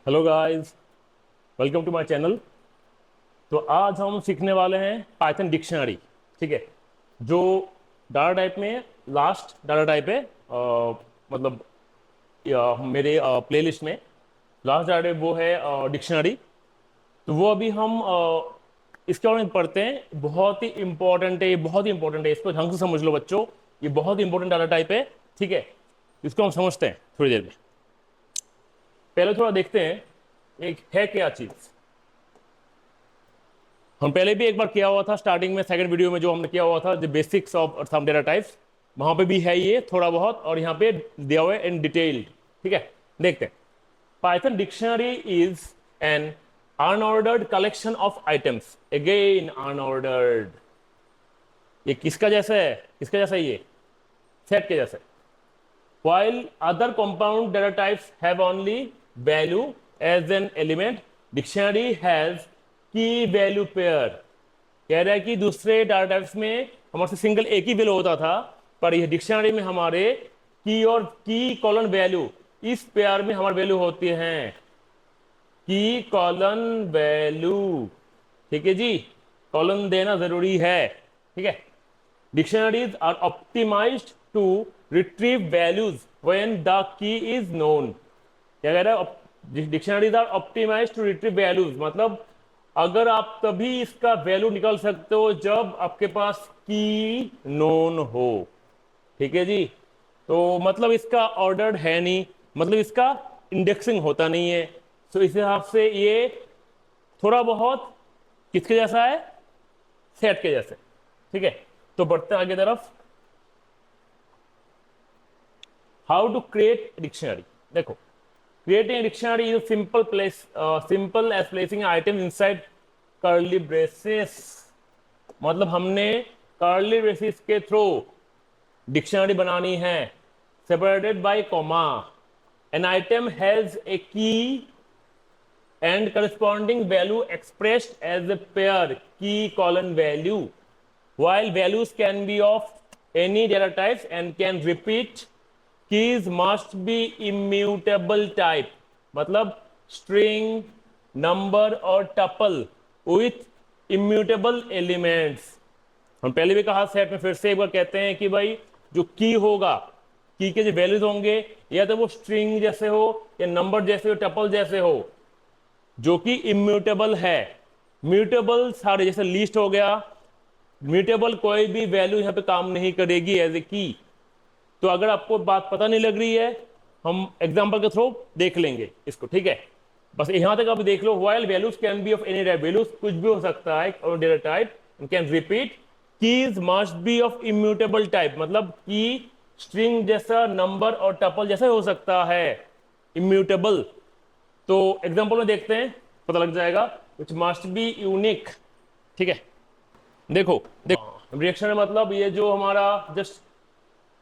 Hello guys, welcome to my channel. तो आज हम सीखने वाले हैं पाइथन डिक्शनरी। ठीक है। जो डाटा टाइप में लास्ट डाटा टाइप है, मतलब मेरे प्लेलिस्ट में लास्ट डाटा टाइप वो है डिक्शनरी। तो वो अभी हम इसके बारे में पढ़ते हैं। बहुत ही इंपॉर्टेंट है, ये बहुत ही इंपॉर्टेंट है, इसको ढंग से समझ लो बच्चों। ये बहुत ही इंपॉर्टेंट डाटा टाइप है। ठीक है, इसको हम समझते हैं थोड़ी देर में। पहले थोड़ा देखते हैं एक है क्या चीज़। हम पहले भी एक बार किया हुआ था स्टार्टिंग में, सेकंड वीडियो में जो हमने किया हुआ था, the basics of some data types. वहां पे भी है ये थोड़ा बहुत, और यहाँ पे दिया हुआ है इन डिटेल। ठीक है, देखते हैं। Python dictionary is an unordered collection of items. Again unordered. ये किसका जैसा है? किसका जैसा है ये? सेट के जैसा है। While other compound data types have only value as an element, dictionary has key value pair। कह रहा है कि दूसरे डाटा टाइप्स में हमारे से सिंगल एक ही वैल्यू होता था, पर यह डिक्शनरी में हमारे की और की कॉलन वैल्यू, इस पेयर में हमारी वैल्यू होती हैं की कॉलन वैल्यू। ठीक है जी, कॉलन देना जरूरी है। ठीक है। Dictionaries are optimised to retrieve values when the key is known. क्या कह रहा है? Dictionaries are optimised to retrieve values, मतलब अगर आप तभी इसका वैल्यू निकाल सकते हो जब आपके पास की नोन हो। ठीक है जी। तो मतलब इसका ऑर्डर्ड है नहीं, मतलब इसका इंडेक्सिंग होता नहीं है। तो इस हिसाब से ये थोड़ा बहुत किसके जैसा है? सेट के जैसे। ठीक है। तो बढ़ते हैं आगे तरफ। How to create dictionary. देखो, creating a dictionary is simple as placing item inside curly braces। मतलब हमने curly braces के थ्रू डिक्शनरी बनानी है, separated by comma। An item has a key and corresponding value expressed as a pair key colon value, while values can be of any data types and can repeat। keys must be immutable type, मतलब string, number और tuple with immutable elements। हम पहले भी कहा, set में फिर से एक बार कहते हैं कि भाई जो की होगा, की के जो वैल्यूज होंगे, या तो वो स्ट्रिंग जैसे हो या नंबर जैसे हो, टपल जैसे हो, जो कि इम्यूटेबल है। म्यूटेबल सारे, जैसे लिस्ट हो गया, म्यूटेबल कोई भी वैल्यू यहां पे काम नहीं करेगी एज ए की। तो अगर आपको बात पता नहीं लग रही है, हम एग्जांपल के थ्रू देख लेंगे इसको। ठीक है, बस यहां तक आप देख लो। While values can be of any type, values कुछ भी हो सकता है और data type can repeat. Keys must be of immutable type, मतलब की स्ट्रिंग जैसा, नंबर और टपल जैसा हो सकता है, इम्यूटेबल। तो एग्जांपल में देखते हैं, पता लग जाएगा। Which must be unique. ठीक है, देखो देखो रिएक्शन मतलब ये जो हमारा just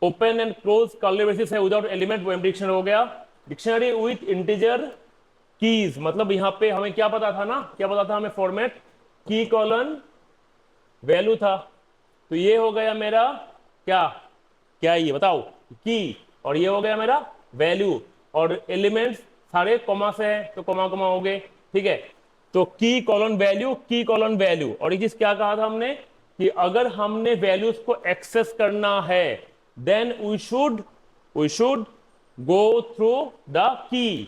open and close curly braces है विदाउट एलिमेंट, वो डिक्शनरी हो गया। डिक्शनरी विथ इंटीजर कीज, मतलब यहां पे हमें क्या पता था ना, क्या पता था हमें? फॉर्मेट की कॉलन वैल्यू था। तो ये हो गया मेरा क्या? क्या ये बताओ? की। और ये हो गया मेरा वैल्यू, और एलिमेंट्स सारे कॉमा से है तो कॉमा कॉमा हो गए। ठीक है। तो की कॉलन वैल्यू, की कॉलन वैल्यू। और ये चीज क्या कहा था हमने कि अगर हमने वैल्यूज को एक्सेस करना है, then we should go through the key.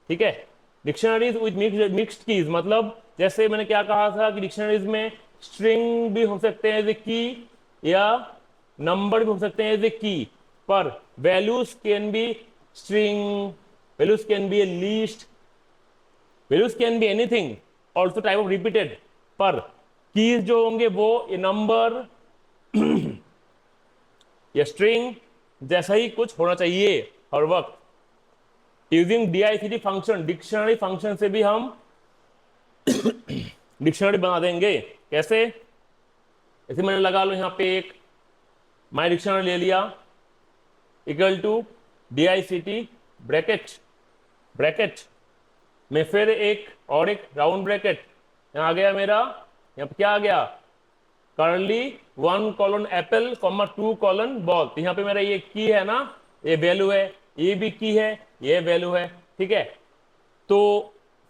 ठीक है। डिक्शनरीज विथ मिक्स्ड कीज, मतलब जैसे मैंने क्या कहा था कि डिक्शनरीज में स्ट्रिंग भी हो सकते हैं एज ए की, या नंबर भी हो सकते हैं एज ए की, पर values can be string, values can B A list, values can be anything, also type of repeated. पर कीज जो होंगे वो ये नंबर या स्ट्रिंग जैसा ही कुछ होना चाहिए हर वक्त। Using DICT function, dictionary function से भी हम डिक्शनरी बना देंगे। कैसे? जैसे मैंने लगा लो यहां पे एक माई डिक्शनरी ले लिया, equal to DICT bracket, bracket में फिर एक और एक राउंड ब्रैकेट। यहां आ गया मेरा, यहां पे क्या आ गया? करली 1 colon Apple comma 2 colon ball. तो यहां पे मेरा ये की है ना, ये वैल्यू है, ये भी की है, ये वैल्यू है। ठीक है। तो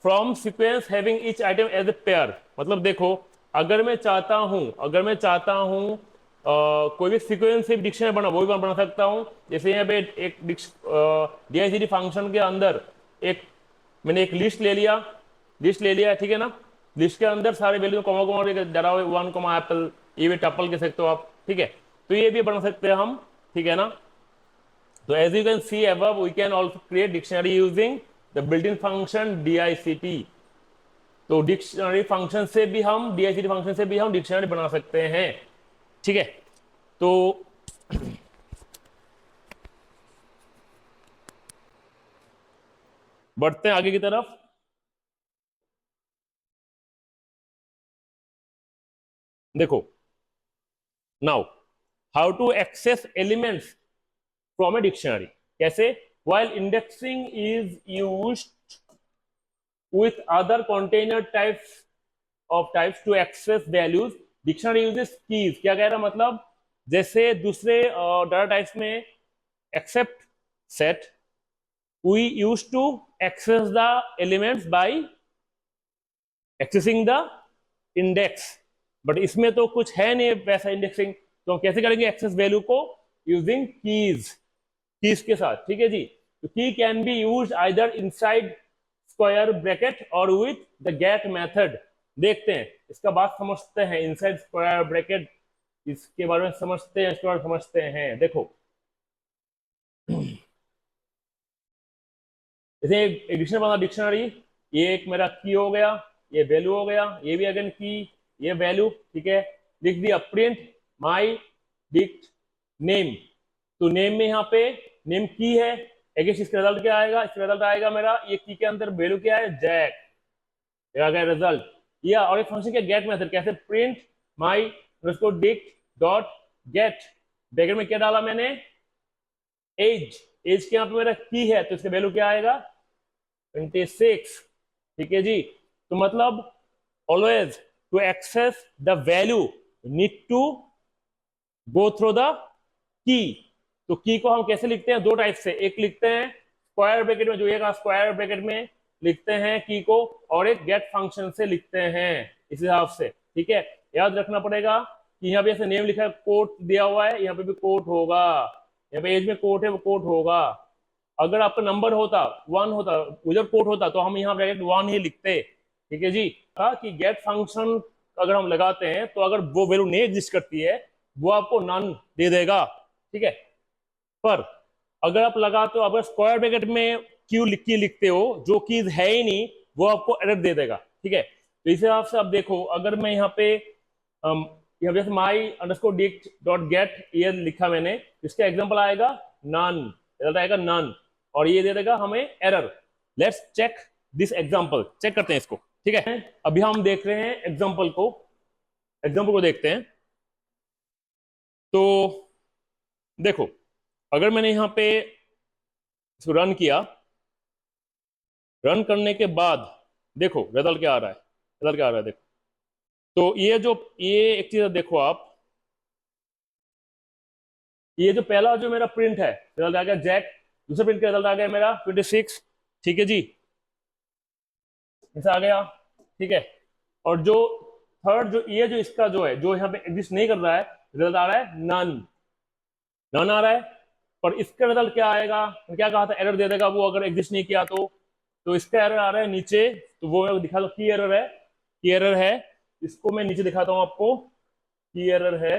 from sequence having each item as a pair. मतलब देखो, अगर मैं चाहता हूं कोई भी सीक्वेंस से डिक्शनरी बना, वो भी बना सकता हूं। जैसे यहाँ पे एक DICD फंक्शन के अंदर एक मैंने एक लिस्ट ले लिया, ठीक है ना। लिस्ट के अंदर सारे वैल्यू कॉमा कॉमा डरा हुआ 1, एप्पल, ये भी टपल कह सकते हो आप, ठीक है। तो ये भी बना सकते हैं हम, ठीक है ना। तो as you can see above, we can also create dictionary using the built in function DICT। तो डिक्शनरी फंक्शन से भी हम DICT फंक्शन से भी हम डिक्शनरी बना सकते हैं, ठीक है। तो बढ़ते हैं आगे की तरफ। देखो, now how to access elements from a dictionary. कैसे? while indexing is used with other container types to access values, dictionary uses keys। क्या कह रहा मतलब, जैसे दूसरे डाटा टाइप्स में except set, we used to access the elements by accessing the index, but इसमें तो कुछ है नहीं वैसा इंडेक्सिंग। तो हम कैसे करेंगे एक्सेस वैल्यू को? यूजिंग कीज के साथ, ठीक है जी। तो की can be use either inside square bracket और विथ द गेट मेथड। देखते हैं, इसका बात समझते हैं। इनसाइड स्क्वायर ब्रैकेट, इसके बारे में समझते हैं, इसके बारे में समझते हैं। देखो, जैसे एक डिक्शनरी बना, डिक्शनरी, ये एक मेरा की हो गया, ये वैल्यू हो गया, ये भी अगेन की, ये वैल्यू, ठीक है। लिख दिया प्रिंट माई डिक्ट नेम। तो नेम में यहाँ पे नेम की है, अगेंस्ट इसका रिजल्ट क्या आएगा? इसका रिजल्ट आएगा मेरा, ये की के अंदर वैल्यू क्या है? जैक, आ गया रिजल्ट। या और एक फंक्शन के गेट मेथड, कैसे? Print my underscore dict dot gate, bracket में क्या डाला मैंने? एज। एज के यहाँ पे मेरा की है, तो इसका वैल्यू क्या आएगा? 26, ठीक है जी। तो मतलब always to access the value need to go through the key. तो की को हम कैसे लिखते हैं? दो टाइप से, एक लिखते हैं स्क्वायर ब्रैकेट में, जो ये स्क्वायर ब्रैकेट में लिखते हैं की को, और एक गेट फंक्शन से लिखते हैं इस हिसाब से, ठीक है। याद रखना पड़ेगा कि यहाँ पे ऐसे नेम लिखा है, कोट दिया हुआ है, यहाँ पे भी कोट होगा, यहाँ पे एज में कोट है, वो कोट होगा। अगर आपका नंबर होता 1 होता, उधर कोट होता, तो हम यहाँ ब्रैकेट 1 ही लिखते, ठीक है जी। कहा कि गेट फंक्शन अगर हम लगाते हैं, तो अगर वो वैल्यू नहीं एग्जिस्ट करती है, वो आपको नन दे देगा, ठीक है। पर अगर आप लगाते हो, अगर स्क्वायर ब्रैकेट में क्यू लिखते हो, जो कीज है ही नहीं, वो आपको एरर दे देगा, ठीक है। तो इस हिसाब से आप देखो, अगर मैं यहाँ पे यहाँ पे माई अंडरस्कोर डिक्ट डॉट गेट ये लिखा मैंने, इसका एग्जांपल आएगा नन, रिजल्ट आएगा नन, और ये दे देगा हमें error. Let's check this example, check करते हैं इसको, ठीक है। अभी हम देख रहे हैं एग्जांपल को देखते हैं। तो देखो, अगर मैंने यहाँ पे इसको रन किया, रन करने के बाद देखो रिजल्ट क्या आ रहा है, देखो। तो ये एक चीज देखो आप, ये जो पहला जो मेरा प्रिंट है, रिजल्ट आ गया जैक। दूसरा प्रिंट का रिजल्ट आ गया मेरा 26, ठीक है जी, ऐसा आ गया, ठीक है। और जो थर्ड जो ये जो इसका जो है, जो यहाँ पे एग्जिस्ट नहीं कर रहा है, रिजल्ट आ रहा है नन आ रहा है। पर इसका रिजल्ट क्या आएगा? क्या कहा था? एरर दे देगा वो, अगर एग्जिस्ट नहीं किया तो इसका एरर आ रहा है नीचे, तो वो मैं दिखा दो, की एरर है। इसको मैं नीचे दिखाता हूं आपको, की एरर है,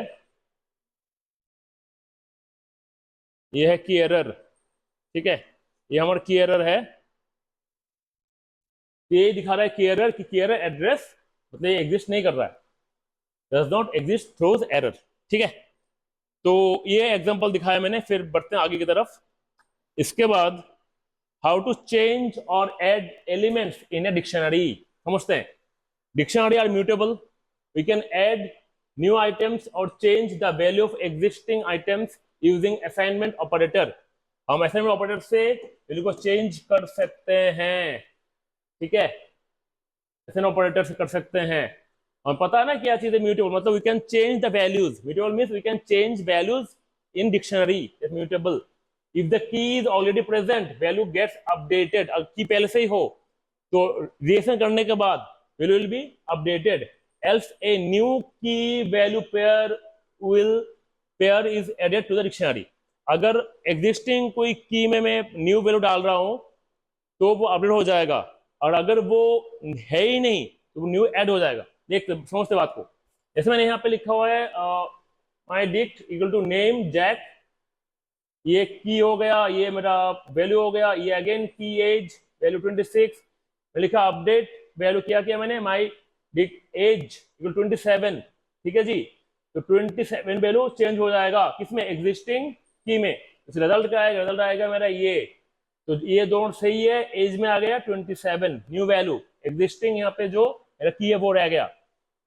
ये है की एरर, ठीक है। ये हमारा की एरर है, ये दिखा रहा है की एरर, की एरर एड्रेस मतलब ये एग्जिस्ट नहीं कर रहा है, does not exist throws error, ठीक है। तो ये एग्जांपल दिखाया मैंने, फिर बढ़ते हैं आगे की तरफ। इसके बाद हाउ टू चेंज और add elements in a dictionary, समझते हैं। Dictionary are mutable, we can add new items और change the value of existing items using assignment operator. हम असाइनमेंट ऑपरेटर से वैल्यू को चेंज कर सकते हैं, ठीक है, असाइनमेंट ऑपरेटर से कर सकते हैं। हमें पता है ना क्या चीज है म्यूटेबल, मतलब we can change the values. Mutable means we can change values in dictionary, that's mutable. If the key is already present, value gets updated. अगर की पहले से ही हो, तो रिएक्शन करने के बाद value will be updated, else a new key value pair is added to the dictionary. अगर existing कोई की में मैं न्यू वैल्यू डाल रहा हूं तो वो अपडेट हो जाएगा, और अगर वो है ही नहीं तो वो न्यू ऐड हो जाएगा। देख समझते बात को। जैसे मैंने यहाँ पे लिखा हुआ है my dict equal to name Jack, ये की हो गया, ये मेरा वैल्यू हो गया, ये अगेन की एज वैल्यू 26, मैं लिखा अपडेट वैल्यू किया मैंने माई डिक्ट एज इक्वल 27, ठीक है जी। तो 27 वैल्यू चेंज हो जाएगा किसमें, एग्जिस्टिंग की में। तो रिजल्ट क्या आएगा, रिजल्ट आएगा मेरा ये, तो ये दोनों सही है, एज में आ गया 27 न्यू वैल्यू, एग्जिस्टिंग यहाँ पे जो मेरा की है वो रह गया।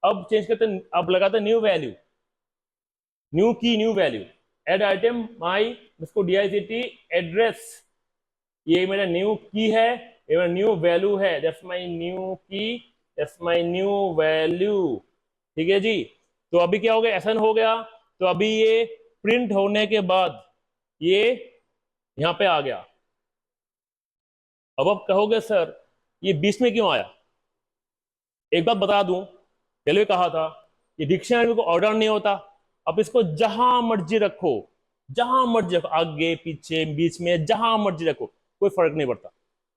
अब चेंज करते, अब लगाते न्यू वैल्यू, न्यू की न्यू वैल्यू, एड आइटम माई, इसको DICT एड्रेस, ये मेरा न्यू की है, ये मेरा न्यू वैल्यू है, दैट्स माय न्यू की, दैट्स माय न्यू वैल्यू, ठीक है जी। तो अभी क्या हो गया, ऐसा हो गया। तो अभी ये प्रिंट होने के बाद ये यहां पे आ गया। अब आप कहोगे सर ये बीच में क्यों आया। एक बात बता दूं, पहले भी कहा था, ये डिक्शनरी को ऑर्डर नहीं होता, अब इसको जहां मर्जी रखो, जहां मर्जी रखो, आगे पीछे बीच में जहां मर्जी रखो, कोई फर्क नहीं पड़ता।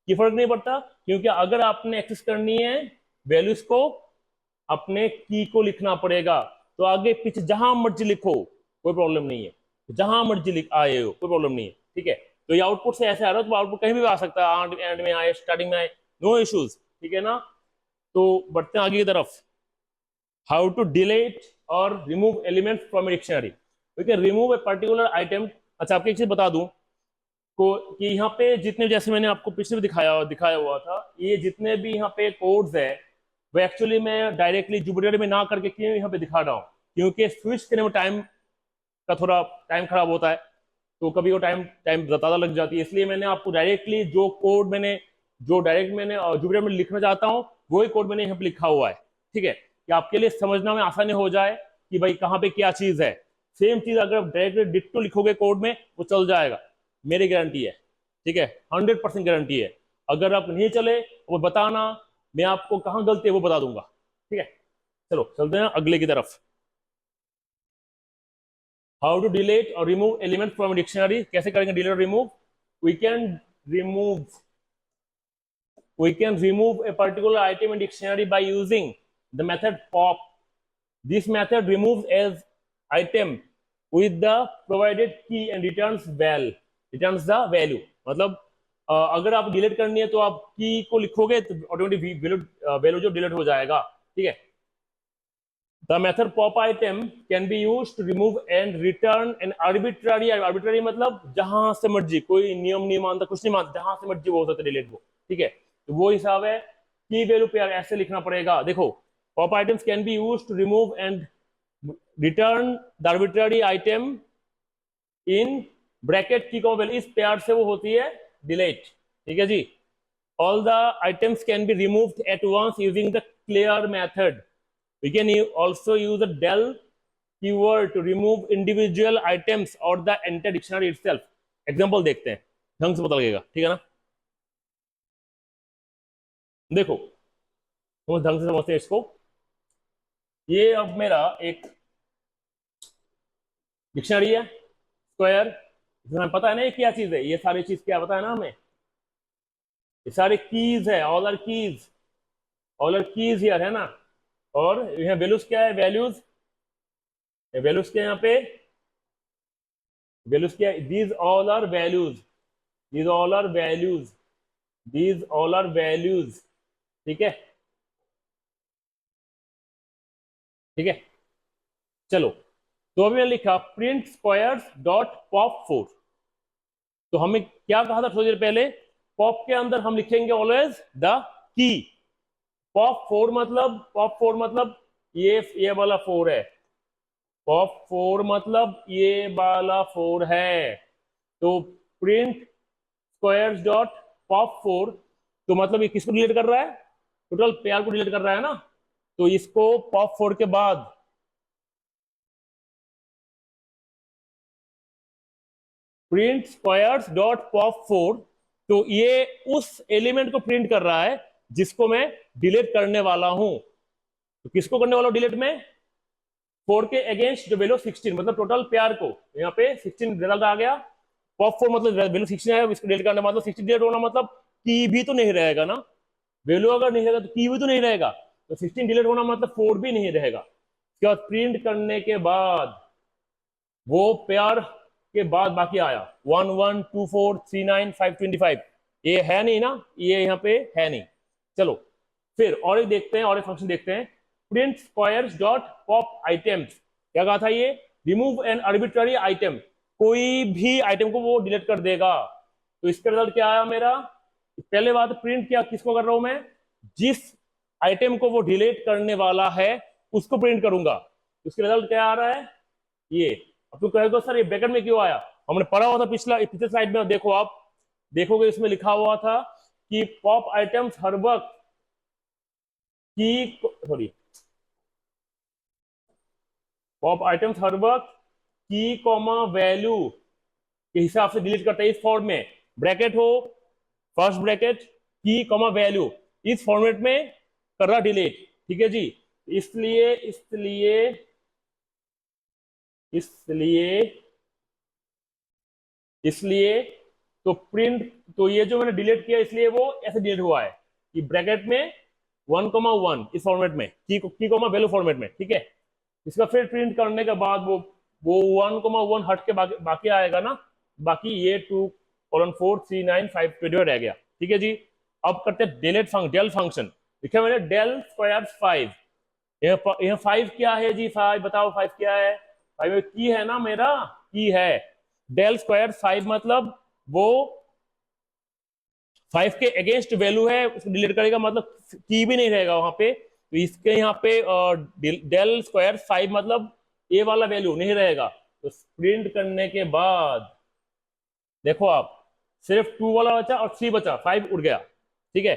ये फर्क नहीं पड़ता क्योंकि अगर आपने एक्सेस करनी है वैल्यूज को, अपने की को लिखना पड़ेगा, तो आगे पीछे जहां मर्जी लिखो कोई प्रॉब्लम नहीं है, जहां मर्जी लिख आए हो कोई प्रॉब्लम नहीं है, ठीक है। तो ये आउटपुट से ऐसे आ रहा है, तो आउटपुट कहीं भी आ सकता है, एंड में आए, स्टार्टिंग में आए, नो इश्यूज, ठीक है ना। तो बढ़ते हैं आगे की तरफ, हाउ टू डिलीट और remove element from a dictionary. We can remove a particular item. अच्छा आपको एक चीज बता दूं को कि यहाँ पे जितने, जैसे मैंने आपको पिछले भी दिखाया हुआ था, ये जितने भी यहाँ पे कोड्स है वो एक्चुअली मैं डायरेक्टली जुपिटर में ना करके क्यों यहाँ पे दिखा रहा हूँ, क्योंकि स्विच करने में टाइम का थोड़ा टाइम खराब होता है, तो कभी वो टाइम टाइम ज्यादा लग जाती है, इसलिए मैंने आपको डायरेक्टली जो कोड मैंने, जो डायरेक्ट मैंने जुपिटर में लिखना चाहता हूँ वही कोड मैंने यहाँ पे लिखा हुआ है, ठीक है, कि आपके लिए समझना में आसानी हो जाए कि भाई कहाँ पे क्या चीज है। सेम चीज अगर आप डायरेक्टली डिक्टो लिखोगे कोड में वो चल जाएगा, मेरी गारंटी है, ठीक है, 100% गारंटी है। अगर आप नहीं चले वो बताना, मैं आपको कहाँ गलती है वो बता दूंगा, ठीक है। चलो चलते हैं अगले की तरफ, हाउ टू डिलीट और रिमूव एलिमेंट फ्रॉम डिक्शनरी। कैसे करेंगे डिलीट और remove, we can remove we can remove a particular item in dictionary by using the method pop. This method removes as item with the provided key and returns the value। मतलब अगर आप delete करनी है तो आप की को लिखोगे तो ऑटोमेटिक वैल्यू जो डिलीट हो जाएगा, ठीक है। The method pop item can be used to remove and return an arbitrary मतलब जहां से मर्जी, कोई नियम नहीं मानता, कुछ नहीं मानता, जहां से मर्जी वो हो सकता है डिलीट वो, ठीक है। तो वो हिसाब है, की वैल्यू पे ऐसे लिखना पड़ेगा। देखो pop items can be used to remove and return the arbitrary item in bracket key value, इस प्यार से वो होती है डिलीट, ठीक है जी। All the items can be removed at once using the clear method. We can also use the del keyword to remove individual items or the entire dictionary itself। Example देखते हैं, ढंग से पता लगेगा, ठीक है ना। देखो तो ढंग से समझते हैं इसको। ये अब मेरा एक डिक्शनरी है स्क्वायर, हमें पता है ना ये क्या चीज है, ये सारी चीज क्या पता है ना हमें, ये सारे कीज है, ऑल आर कीज हियर है ना। और यहाँ वैल्यूज क्या है, वैल्यूज क्या यहाँ पे वैल्यूज क्या है, these all are values, these all are values, these all are values, ठीक है, ठीक है। चलो तो अभी मैंने लिखा प्रिंट स्क्वायर्स डॉट पॉप 4। तो हमें क्या कहा था थोड़ी देर पहले, पॉप के अंदर हम लिखेंगे ऑलवेज द की। पॉप 4 मतलब ये वाला 4 है, पॉप 4 मतलब ये वाला 4 है। तो प्रिंट स्क्वायर्स डॉट पॉप 4, तो मतलब ये किसको डिलीट कर रहा है, टोटल पेयर को डिलीट कर रहा है ना। तो इसको पॉप 4 के बाद प्रिंट स्क्वायर्स डॉट पॉप 4, तो ये उस एलिमेंट को प्रिंट कर रहा है जिसको मैं डिलीट करने वाला हूं। तो किसको करने वाला हूं डिलीट में? 4 के अगेंस्ट जो वैल्यू 16, मतलब टोटल पेयर को यहाँ पे 16 रिजल्ट आ गया। पॉप 4 मतलब वैल्यू 16 है, इसको डिलीट करना मतलब 16 डिलीट होना मतलब की भी तो नहीं रहेगा ना, वैल्यू अगर नहीं रहेगा तो की भी तो नहीं रहेगा, तो 16 डिलीट होना मतलब 4 भी नहीं रहेगा। उसके बाद प्रिंट करने के बाद वो पेयर के बाद बाकी आया 1 1 2 4 3 9 5 25, ये है नहीं ना, ये यहाँ पे है नहीं। चलो फिर और एक देखते हैं, और एक फंक्शन देखते हैं, print squares dot pop items. क्या कहा था ये? रिमूव एन आर्बिट्ररी आइटम, कोई भी आइटम को वो डिलीट कर देगा। तो इसका रिजल्ट क्या आया मेरा? पहले बात प्रिंट क्या किसको कर रहा हूं मैं? जिस आइटम को वो डिलीट करने वाला है उसको प्रिंट करूंगा। उसके रिजल्ट क्या आ रहा है? ये। अब तुम कहोगे सर ये ब्रैकेट में क्यों आया? हमने पढ़ा हुआ था पिछले स्लाइड में, देखो आप देखोगे इसमें लिखा हुआ था कि पॉप आइटम्स हर वक्त की, सॉरी, पॉप आइटम्स हर वक्त की कॉमा वैल्यू के हिसाब से डिलीट करता है इस फॉर्म में, ब्रैकेट हो, फर्स्ट ब्रैकेट, की कॉमा वैल्यू, इस फॉर्मेट में कर रहा डिलीट। ठीक है जी। इसलिए इसलिए इसलिए इसलिए तो प्रिंट, तो ये जो मैंने डिलीट किया इसलिए वो ऐसे डिलीट हुआ है कि ब्रैकेट में 1,1 इस फॉर्मेट में, की कॉमा वैल्यू फॉर्मेट में। ठीक है। इसका फिर प्रिंट करने के बाद वो 1,1 हट के बाकी आएगा ना, बाकी ये 2:4 3 9 5 रह गया। ठीक है जी। अब करते हैं डिलीट फंक्शन, डेल फंक्शन। देखिए मैंने डेल स्क्वायर 5, यहाँ 5 क्या है जी? 5 बताओ 5 क्या है? 5 की है ना मेरा, की है। डेल स्क्वायर 5 मतलब वो 5 के अगेंस्ट वैल्यू है, उसको डिलीट करेगा मतलब की भी नहीं रहेगा वहां पे। तो इसके यहाँ पे डेल स्क्वायर 5 मतलब ए वाला वैल्यू नहीं रहेगा। तो प्रिंट करने के बाद देखो आप, सिर्फ 2 वाला बचा और 3 बचा, 5 उड़ गया। ठीक है।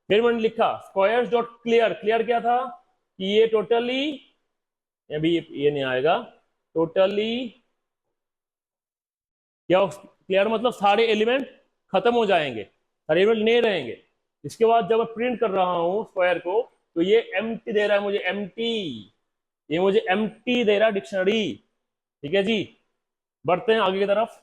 फिर मैंने लिखा स्क्वायर्स डॉट क्लियर। क्लियर क्या था? कि ये टोटली, अभी ये नहीं आएगा, टोटली क्या? क्लियर मतलब सारे एलिमेंट खत्म हो जाएंगे, सारे एलिमेंट नहीं रहेंगे। इसके बाद जब मैं प्रिंट कर रहा हूं स्क्वायर को, तो ये एम्प्टी दे रहा है मुझे, एम्प्टी, ये मुझे एम्प्टी दे रहा है डिक्शनरी। ठीक है जी। बढ़ते हैं आगे की तरफ।